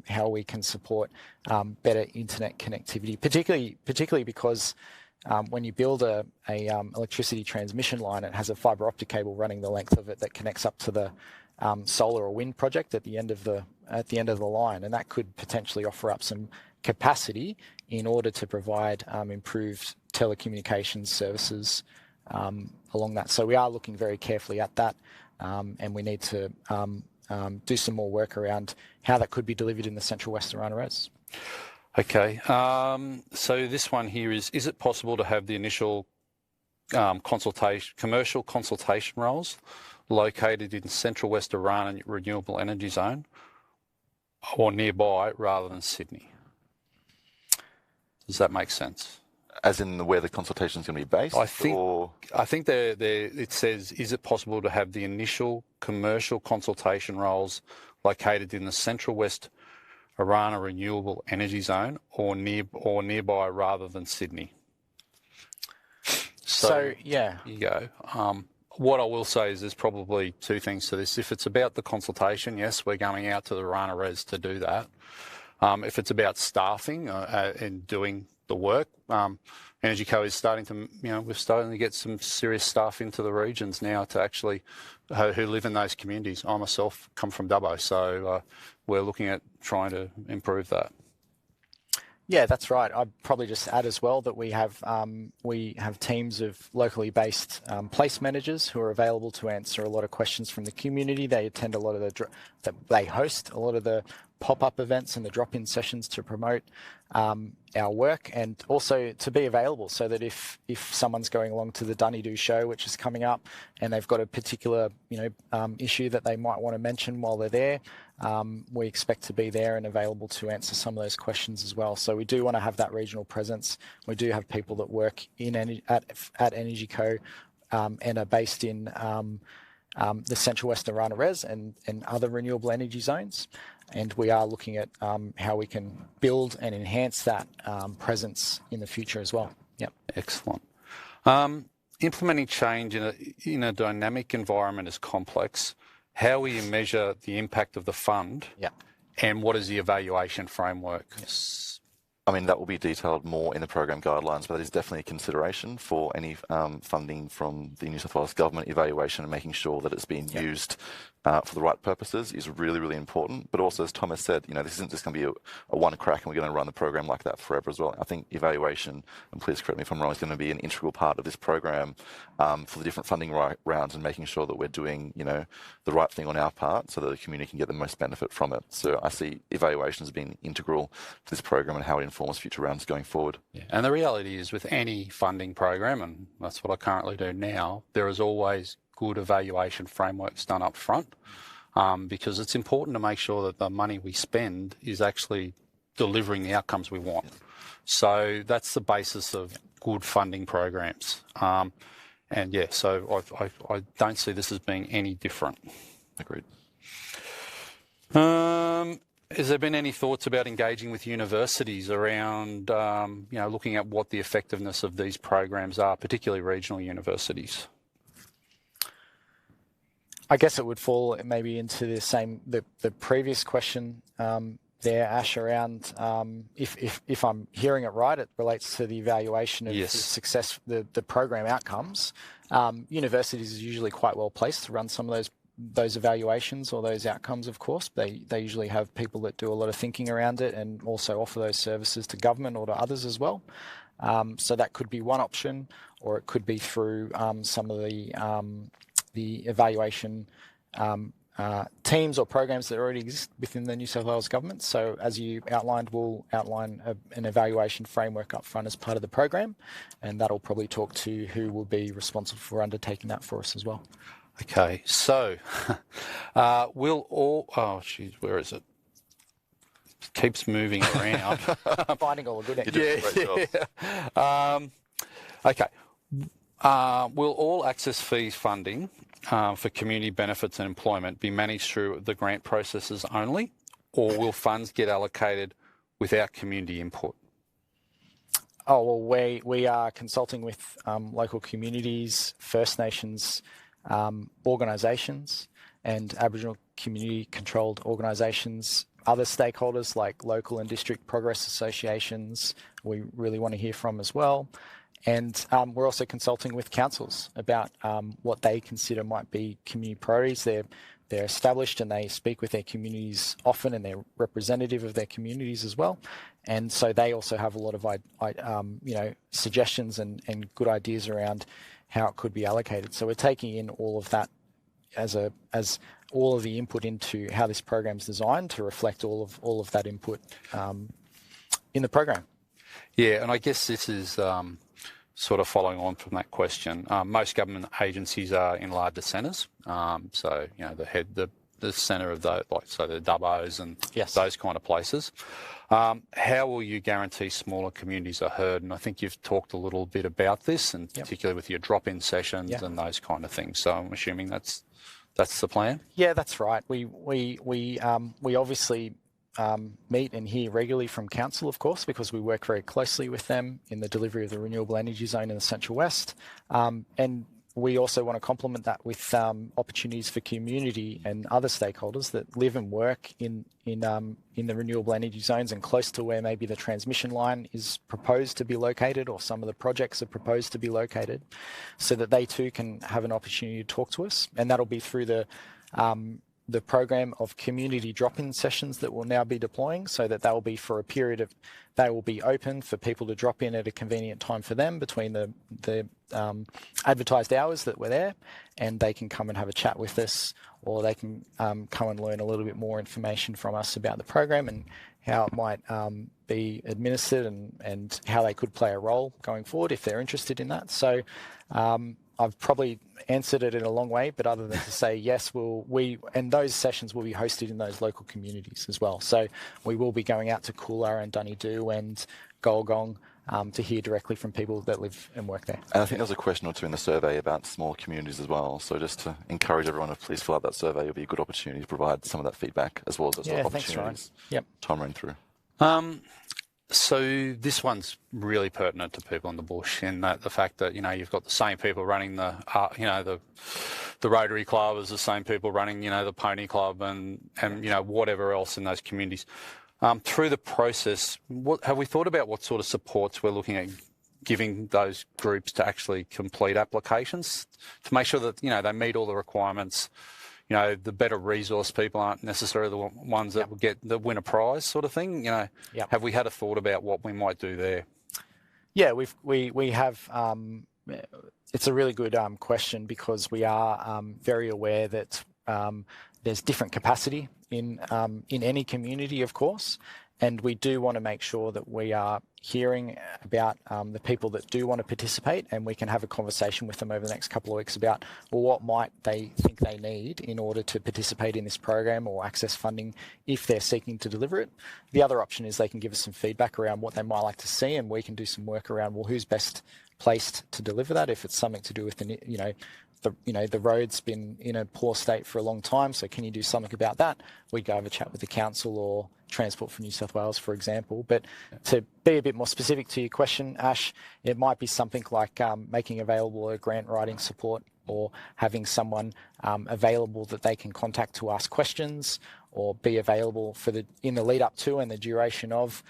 how we can support better internet connectivity, particularly because when you build a electricity transmission line, it has a fibre optic cable running the length of it that connects up to the solar or wind project at the end of the line, and that could potentially offer up some capacity in order to provide improved telecommunications services along that. So we are looking very carefully at that, and we need to do some more work around how that could be delivered in the Central West Arana Res. Okay, so this one here is it possible to have the initial commercial consultation roles located in Central West Arana Renewable Energy Zone or nearby rather than Sydney? Does that make sense? As in where the consultation is going to be based? I think it says, is it possible to have the initial commercial consultation roles located in the Central West Arana Renewable Energy Zone or nearby rather than Sydney? So yeah. Here you go. What I will say is there's probably two things to this. If it's about the consultation, yes, we're going out to the Arana Res to do that. If it's about staffing and doing the work, EnergyCo is starting to, we're starting to get some serious staff into the regions now to actually who live in those communities. I myself come from Dubbo, so we're looking at trying to improve that. Yeah, that's right. I'd probably just add as well that we have teams of locally based place managers who are available to answer a lot of questions from the community. They attend a lot of they host a lot of the pop-up events and the drop-in sessions to promote our work, and also to be available so that if someone's going along to the Dunedoo show, which is coming up, and they've got a particular issue that they might want to mention while they're there, we expect to be there and available to answer some of those questions as well. So we do want to have that regional presence. We do have people that work at EnergyCo and are based in the Central West Arana Res and other renewable energy zones. And we are looking at how we can build and enhance that presence in the future as well. Yep. Excellent. Implementing change in a dynamic environment is complex. How will you measure the impact of the fund? Yep. And what is the evaluation framework? Yes. I mean, that will be detailed more in the program guidelines, but that is definitely a consideration for any funding from the New South Wales government. Evaluation and making sure that it's being used for the right purposes is really, really important. But also, as Thomas said, this isn't just going to be a one crack and we're going to run the program like that forever as well. I think evaluation, and please correct me if I'm wrong, is going to be an integral part of this program for the different funding rounds and making sure that we're doing, the right thing on our part so that the community can get the most benefit from it. So I see evaluation as being integral to this program and how it informs future rounds going forward. Yeah. And the reality is with any funding program, and that's what I currently do now, there is always good evaluation frameworks done up front because it's important to make sure that the money we spend is actually delivering the outcomes we want. So that's the basis of good funding programs. And yeah, so I don't see this as being any different. Agreed. Has there been any thoughts about engaging with universities around, looking at what the effectiveness of these programs are, particularly regional universities? I guess it would fall maybe into the previous question there, Ash, around if I'm hearing it right, it relates to the evaluation of the success, the program outcomes. Universities are usually quite well placed to run some of those evaluations or those outcomes, of course. They usually have people that do a lot of thinking around it and also offer those services to government or to others as well. So that could be one option, or it could be through some of the evaluation teams or programs that already exist within the New South Wales government. So as you outlined, we'll outline an evaluation framework up front as part of the program, and that'll probably talk to who will be responsible for undertaking that for us as well. Okay, so we'll all... Oh, geez, where is it? It keeps moving around. Finding all the good Great job. Okay. Will all access fees funding for community benefits and employment be managed through the grant processes only, or will funds get allocated without community input? Oh, well, we are consulting with local communities, First Nations organisations and Aboriginal community-controlled organisations, other stakeholders like local and district progress associations we really want to hear from as well. And we're also consulting with councils about what they consider might be community priorities. They're established and they speak with their communities often, and they're representative of their communities as well. And so they also have a lot of suggestions and good ideas around how it could be allocated. So we're taking in all of that as all of the input into how this program's designed to reflect all of that input in the program. Yeah, and I guess this is sort of following on from that question. Most government agencies are in larger centres, so the centre of those, like so the Dubbos and those kind of places. How will you guarantee smaller communities are heard? And I think you've talked a little bit about this, and particularly with your drop-in sessions and those kind of things. So I'm assuming that's the plan. Yeah, that's right. We obviously meet and hear regularly from council, of course, because we work very closely with them in the delivery of the renewable energy zone in the Central West. And we also want to complement that with opportunities for community and other stakeholders that live and work in the renewable energy zones and close to where maybe the transmission line is proposed to be located, or some of the projects are proposed to be located, so that they too can have an opportunity to talk to us. And that'll be through the program of community drop-in sessions that we'll now be deploying, so that will be for a period of, they will be open for people to drop in at a convenient time for them between the advertised hours that we're there, and they can come and have a chat with us, or they can come and learn a little bit more information from us about the program and how it might be administered and how they could play a role going forward if they're interested in that. So I've probably answered it in a long way, but other than to say yes, and those sessions will be hosted in those local communities as well. So we will be going out to Coolar and Dunedoo and Golgong to hear directly from people that live and work there. And I think there's a question or two in the survey about small communities as well. So just to encourage everyone to please fill out that survey, it'll be a good opportunity to provide some of that feedback as well as those opportunities. Thanks, Ryan. Time ran through. So this one's really pertinent to people in the bush, in that the fact that you've got the same people running the Rotary Club as the same people running the Pony Club and whatever else in those communities. Through the process, have we thought about what sort of supports we're looking at giving those groups to actually complete applications to make sure that, they meet all the requirements? The better resource people aren't necessarily the ones that will win a prize, sort of thing. Have we had a thought about what we might do there? Yeah, we have. It's a really good question, because we are very aware that there's different capacity in any community, of course, and we do want to make sure that we are hearing about the people that do want to participate, and we can have a conversation with them over the next couple of weeks about, well, what might they think they need in order to participate in this program or access funding if they're seeking to deliver it. The other option is they can give us some feedback around what they might like to see, and we can do some work around, well, who's best placed to deliver that. If it's something to do with the road's been in a poor state for a long time, so can you do something about that? We'd go have a chat with the council or Transport for New South Wales, for example. But to be a bit more specific to your question, Ash, it might be something like making available a grant writing support, or having someone available that they can contact to ask questions, or be available in the lead up to and the duration of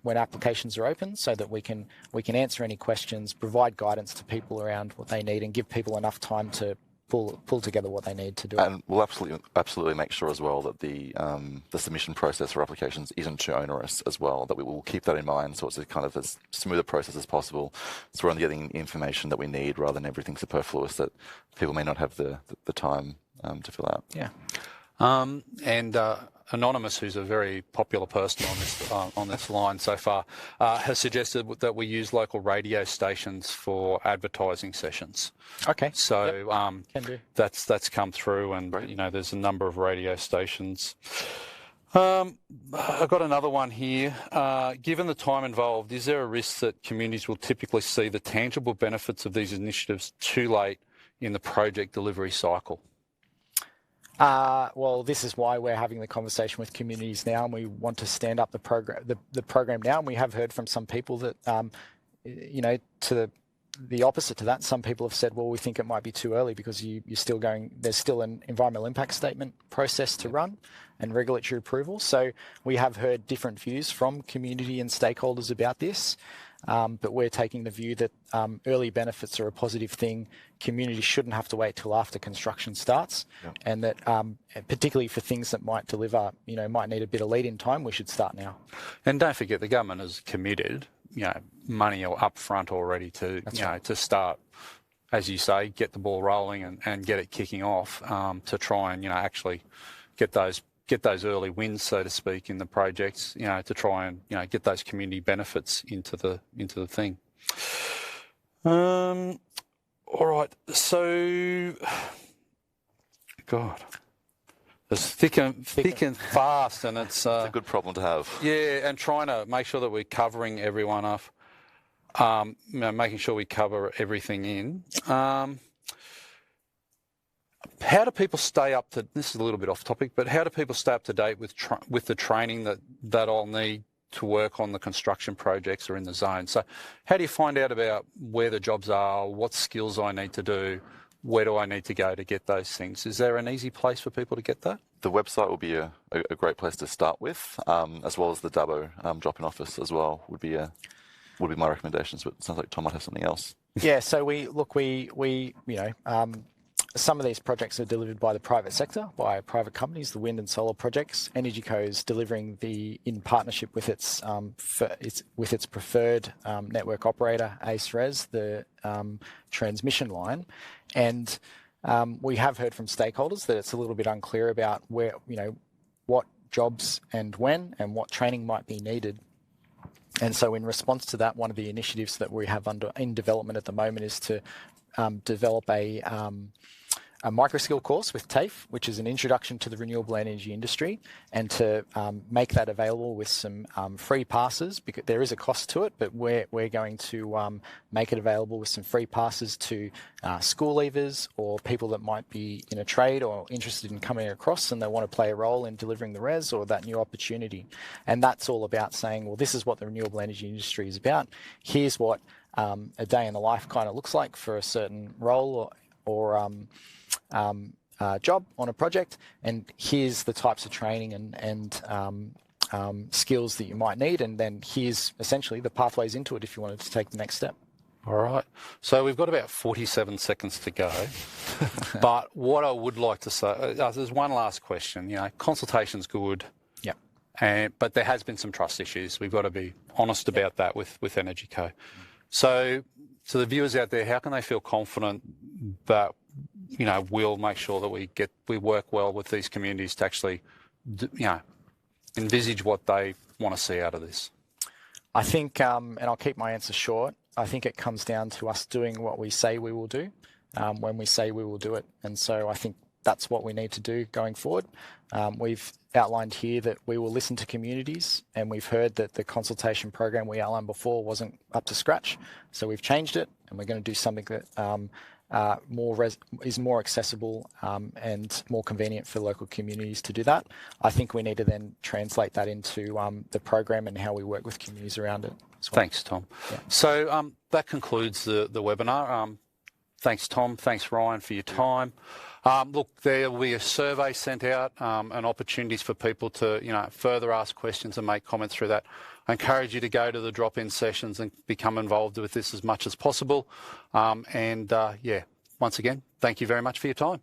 when applications are open, so that we can answer any questions, provide guidance to people around what they need, and give people enough time to pull together what they need to do. And we'll absolutely make sure as well that the submission process for applications isn't too onerous as well, that we will keep that in mind, so it's a kind of as smooth a process as possible, so we're only getting information that we need rather than everything superfluous that people may not have the time to fill out. Yeah. And Anonymous, who's a very popular person on this line so far, has suggested that we use local radio stations for advertising sessions. Okay. So Can do. that's come through, and there's a number of radio stations. I've got another one here. Given the time involved, is there a risk that communities will typically see the tangible benefits of these initiatives too late in the project delivery cycle? Well, this is why we're having the conversation with communities now, and we want to stand up the program now. And we have heard from some people that, to the opposite to that, some people have said, well, we think it might be too early because there's still an environmental impact statement process to run and regulatory approval. So we have heard different views from community and stakeholders about this. But we're taking the view that early benefits are a positive thing. Communities shouldn't have to wait till after construction starts, and that particularly for things that might deliver, might need a bit of lead-in time, we should start now. And don't forget, the government has committed, money up front already to, to start, as you say, get the ball rolling and get it kicking off, to try and, actually get those early wins, so to speak, in the projects, to try and, get those community benefits into the thing. All right. So, God, it's thick and fast, and it's a good problem to have. Yeah, and trying to make sure that we're covering everyone off, making sure we cover everything in. How do people stay up to, this is a little bit off topic, but how do people stay up to date with the training that I'll need to work on the construction projects or in the zone? So how do you find out about where the jobs are, what skills I need to do, where do I need to go to get those things? Is there an easy place for people to get that? The website will be a great place to start with, as well as the Dubbo drop-in office as well would be my recommendations, but it sounds like Tom might have something else. Yeah, so some of these projects are delivered by the private sector, by private companies, the wind and solar projects. EnergyCo is delivering in partnership with its preferred network operator, ACERES, the transmission line. And we have heard from stakeholders that it's a little bit unclear about where, what jobs and when, and what training might be needed. And so in response to that, one of the initiatives that we have in development at the moment is to develop a microskill course with TAFE, which is an introduction to the renewable energy industry, and to make that available with some free passes, because there is a cost to it, but we're going to make it available with some free passes to school leavers or people that might be in a trade or interested in coming across and they want to play a role in delivering the res or that new opportunity. And that's all about saying, well, this is what the renewable energy industry is about. Here's what a day in the life kind of looks like for a certain role or job on a project, and here's the types of training and skills that you might need, and then here's essentially the pathways into it if you wanted to take the next step. All right. So we've got about 47 seconds to go. But what I would like to say, there's one last question. You know, consultation's good. Yeah. But there has been some trust issues. We've got to be honest about that with EnergyCo. So to the viewers out there, how can they feel confident that, you know, we'll make sure that we work well with these communities to actually, you know, envisage what they want to see out of this? I think, and I'll keep my answer short, I think it comes down to us doing what we say we will do when we say we will do it. And so I think that's what we need to do going forward. We've outlined here that we will listen to communities, and we've heard that the consultation program we outlined before wasn't up to scratch. So we've changed it, and we're going to do something that is more accessible and more convenient for local communities to do that. I think we need to then translate that into the program and how we work with communities around it as well. Thanks, Tom. Yeah. So that concludes the webinar. Thanks, Tom. Thanks, Ryan, for your time. Look, there will be a survey sent out and opportunities for people to, you know, further ask questions and make comments through that. I encourage you to go to the drop-in sessions and become involved with this as much as possible. Yeah, once again, thank you very much for your time.